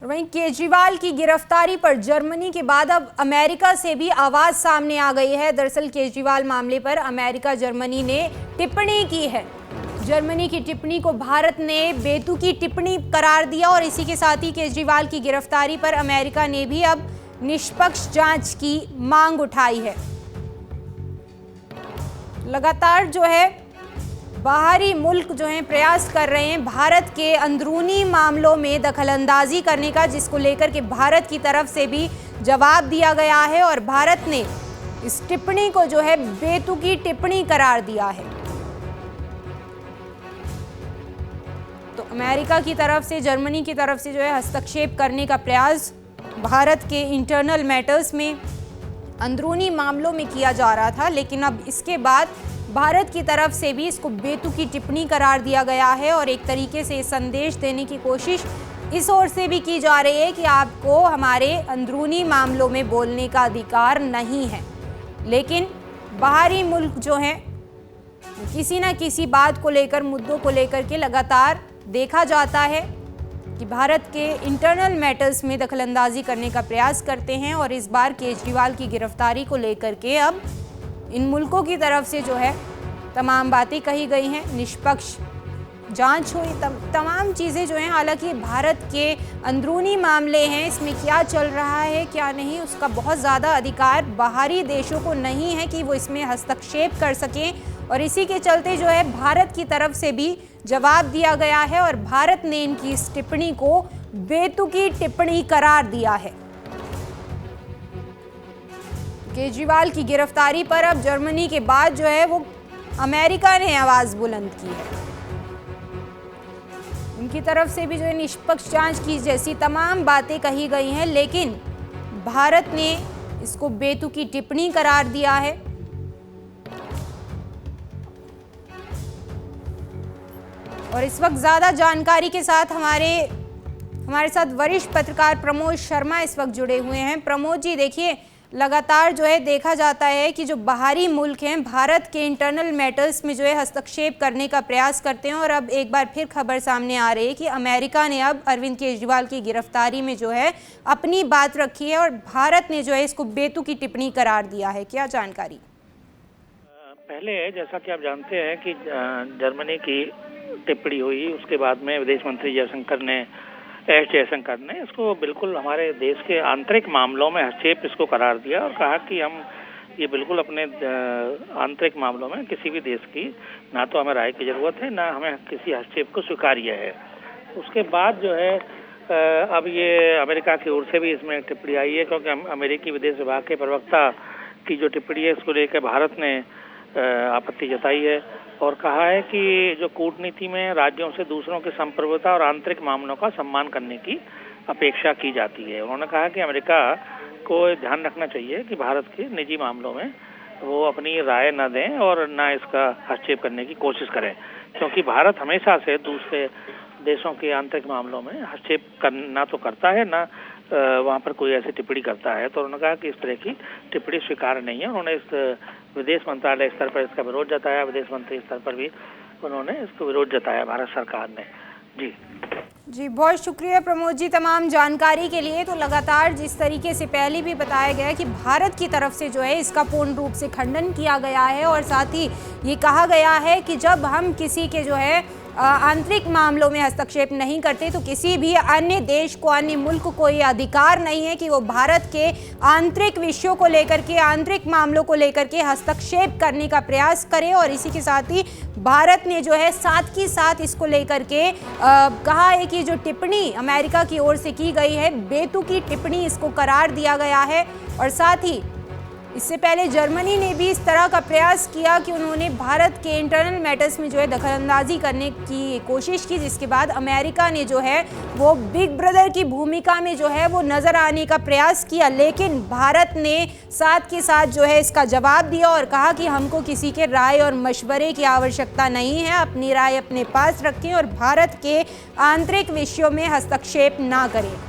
वहीं केजरीवाल की गिरफ्तारी पर जर्मनी के बाद अब अमेरिका से भी आवाज सामने आ गई है। दरअसल केजरीवाल मामले पर अमेरिका जर्मनी ने टिप्पणी की है। जर्मनी की टिप्पणी को भारत ने बेतुकी टिप्पणी करार दिया और इसी के साथ ही केजरीवाल की गिरफ्तारी पर अमेरिका ने भी अब निष्पक्ष जांच की मांग उठाई है। लगातार जो है बाहरी मुल्क जो है प्रयास कर रहे हैं भारत के अंदरूनी मामलों में दखलंदाजी करने का, जिसको लेकर के भारत की तरफ से भी जवाब दिया गया है और भारत ने इस टिप्पणी को जो है बेतुकी टिप्पणी करार दिया है। तो अमेरिका की तरफ से, जर्मनी की तरफ से जो है हस्तक्षेप करने का प्रयास भारत के इंटरनल मैटर्स में, अंदरूनी मामलों में किया जा रहा था, लेकिन अब इसके बाद भारत की तरफ से भी इसको बेतुकी टिप्पणी करार दिया गया है और एक तरीके से संदेश देने की कोशिश इस ओर से भी की जा रही है कि आपको हमारे अंदरूनी मामलों में बोलने का अधिकार नहीं है। लेकिन बाहरी मुल्क जो हैं किसी ना किसी बात को लेकर, मुद्दों को लेकर के लगातार देखा जाता है कि भारत के इंटरनल मैटर्स में दखलंदाजी करने का प्रयास करते हैं और इस बार केजरीवाल की गिरफ्तारी को लेकर के अब इन मुल्कों की तरफ से जो है तमाम बातें कही गई हैं, निष्पक्ष जांच हुई, तमाम चीज़ें जो हैं। हालांकि भारत के अंदरूनी मामले हैं, इसमें क्या चल रहा है क्या नहीं, उसका बहुत ज़्यादा अधिकार बाहरी देशों को नहीं है कि वो इसमें हस्तक्षेप कर सकें और इसी के चलते जो है भारत की तरफ से भी जवाब दिया गया है और भारत ने इनकी इस टिप्पणी को बेतुकी टिप्पणी करार दिया है। केजरीवाल की गिरफ्तारी पर अब जर्मनी के बाद जो है वो अमेरिका ने आवाज बुलंद की है। उनकी तरफ से भी जो है निष्पक्ष जांच की जैसी तमाम बातें कही गई हैं, लेकिन भारत ने इसको बेतुकी टिप्पणी करार दिया है। और इस वक्त ज्यादा जानकारी के साथ हमारे साथ वरिष्ठ पत्रकार प्रमोद शर्मा इस वक्त जुड़े हुए हैं। प्रमोद जी, देखिए लगातार जो है देखा जाता है कि जो बाहरी मुल्क हैं भारत के इंटरनल मैटर्स में जो है हस्तक्षेप करने का प्रयास करते हैं और अब एक बार फिर खबर सामने आ रही है कि अमेरिका ने अब अरविंद केजरीवाल की गिरफ्तारी में जो है अपनी बात रखी है और भारत ने जो है इसको बेतुकी टिप्पणी करार दिया है। क्या जानकारी? पहले जैसा कि आप जानते हैं कि जर्मनी की टिप्पणी हुई, उसके बाद में विदेश मंत्री जयशंकर ने इसको बिल्कुल हमारे देश के आंतरिक मामलों में हस्तक्षेप इसको करार दिया और कहा कि हम ये बिल्कुल अपने आंतरिक मामलों में किसी भी देश की ना तो हमें राय की जरूरत है, ना हमें किसी हस्तक्षेप को स्वीकार्य है। उसके बाद जो है अब ये अमेरिका की ओर से भी इसमें टिप्पणी आई है, क्योंकि अमेरिकी विदेश विभाग के प्रवक्ता की जो टिप्पणी है इसको लेकर भारत ने आपत्ति जताई है और कहा है कि जो कूटनीति में राज्यों से दूसरों की संप्रभुता और आंतरिक मामलों का सम्मान करने की अपेक्षा की जाती है। उन्होंने कहा कि अमेरिका को ध्यान रखना चाहिए कि भारत के निजी मामलों में वो अपनी राय न दें और न इसका हस्तक्षेप करने की कोशिश करें, क्योंकि भारत हमेशा से दूसरे देशों के आंतरिक मामलों में हस्तक्षेप करना तो करता है, ना वहाँ पर कोई ऐसी टिप्पणी करता है। तो उन्होंने कहा कि इस तरह की टिप्पणी स्वीकार नहीं है। उन्होंने इस विदेश मंत्रालय स्तर पर इसका विरोध जताया, विदेश मंत्री स्तर पर भी उन्होंने इसको विरोध जताया भारत सरकार ने। जी, बहुत शुक्रिया प्रमोद जी तमाम जानकारी के लिए। तो लगातार जिस तरीके से पहले भी बताया गया कि भारत की तरफ से जो है इसका पूर्ण रूप से खंडन किया गया है और साथ ही ये कहा गया है कि जब हम किसी के जो है आंतरिक मामलों में हस्तक्षेप नहीं करते तो किसी भी अन्य देश को, अन्य मुल्क को ये अधिकार नहीं है कि वो भारत के आंतरिक विषयों को लेकर के, आंतरिक मामलों को लेकर के हस्तक्षेप करने का प्रयास करे। और इसी के साथ ही भारत ने जो है साथ ही साथ इसको लेकर के कहा है कि जो टिप्पणी अमेरिका की ओर से की गई है बेतुकी टिप्पणी, इसको करार दिया गया है। और साथ ही इससे पहले जर्मनी ने भी इस तरह का प्रयास किया कि उन्होंने भारत के इंटरनल मैटर्स में जो है दखलंदाजी करने की कोशिश की, जिसके बाद अमेरिका ने जो है वो बिग ब्रदर की भूमिका में जो है वो नज़र आने का प्रयास किया। लेकिन भारत ने साथ के साथ जो है इसका जवाब दिया और कहा कि हमको किसी के राय और मशवरे की आवश्यकता नहीं है, अपनी राय अपने पास रखें और भारत के आंतरिक विषयों में हस्तक्षेप ना करें।